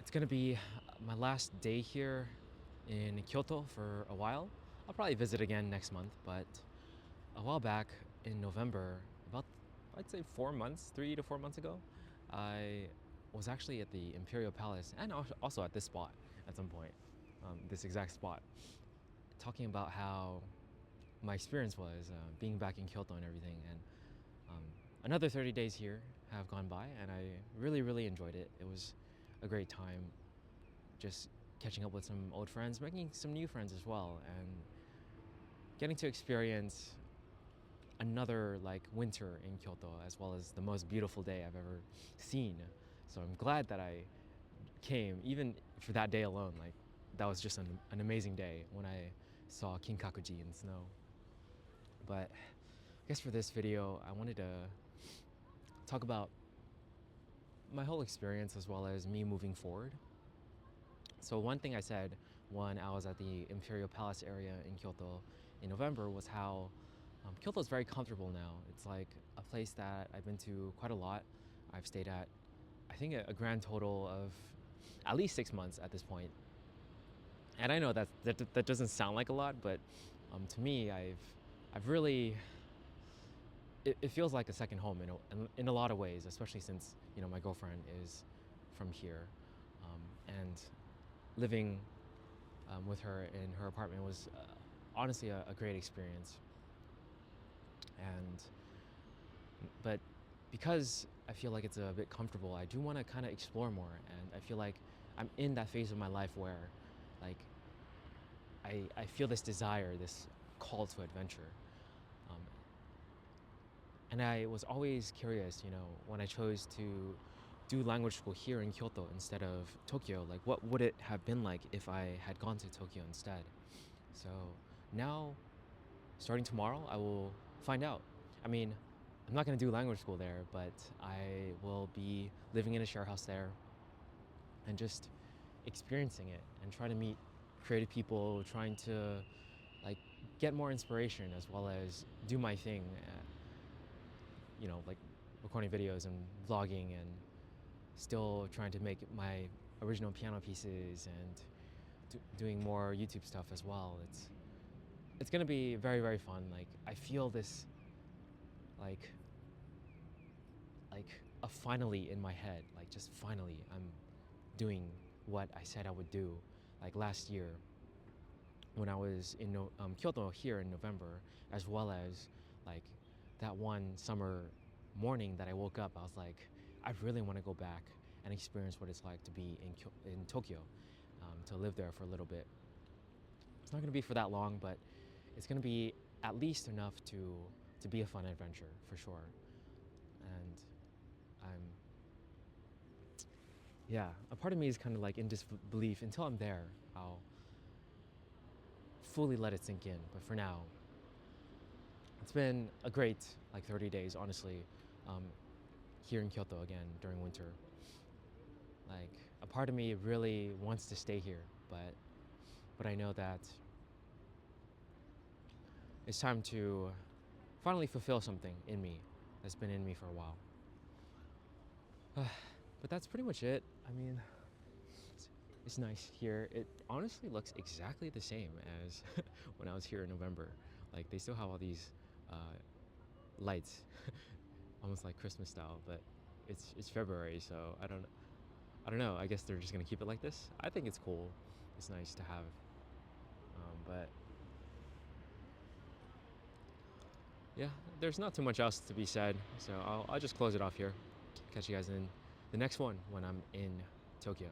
It's gonna be my last day here in Kyoto for a while. I'll probably visit again next month, but a while back in November, about I'd say 4 months, 3 to 4 months ago, I was actually at the Imperial Palace and also at this spot at some point, this exact spot, talking about how my experience was being back in Kyoto and everything. And another 30 days here have gone by, and I really, really enjoyed it. It was a great time just catching up with some old friends, making some new friends as well, and getting to experience another like winter in Kyoto as well as the most beautiful day I've ever seen. So I'm glad that I came, even for that day alone. Like that was just an amazing day when I saw Kinkakuji in snow. But I guess for this video, I wanted to talk about my whole experience as well as me moving forward. So one thing I said when I was at the Imperial Palace area in Kyoto in November was how Kyoto is very comfortable now. It's like a place that I've been to quite a lot. I've stayed at, I think, a grand total of at least 6 months at this point. And I know that doesn't sound like a lot, but to me, I've really it feels like a second home in a lot of ways, especially since my girlfriend is from here, and living with her in her apartment was honestly a great experience. And but because I feel like it's a bit comfortable, I do want to kind of explore more, and I feel like I'm in that phase of my life where, like, I feel this desire, this call to adventure. Um, and I was always curious, when I chose to do language school here in Kyoto instead of Tokyo, like what would it have been like if I had gone to Tokyo instead? So now, starting tomorrow, I will find out. I mean, I'm not going to do language school there, but I will be living in a share house there and just experiencing it and trying to meet creative people, trying to like get more inspiration as well as do my thing, like recording videos and vlogging and still trying to make my original piano pieces and doing more YouTube stuff as well. It's gonna be very, very fun. Like I feel this like a finally in my head. Like just finally I'm doing what I said I would do. Like last year when I was in Kyoto here in November, as well as like that one summer morning that I woke up, I was like, I really want to go back and experience what it's like to be in Tokyo, to live there for a little bit. It's not going to be for that long, but it's going to be at least enough to be a fun adventure for sure. And I'm yeah, a part of me is kind of like in disbelief. Until I'm there, I'll fully let it sink in. But for now, it's been a great like 30 days, honestly, here in Kyoto again during winter. Like a part of me really wants to stay here, but I know that it's time to finally fulfill something in me that's been in me for a while. But that's pretty much it. I mean, it's nice here. It honestly looks exactly the same as when I was here in November. Like they still have all these lights, almost like Christmas style, but it's February, so I don't know. I guess they're just gonna keep it like this. I think it's cool. It's nice to have, but yeah, there's not too much else to be said. So I'll just close it off here. Catch you guys in the next one when I'm in Tokyo.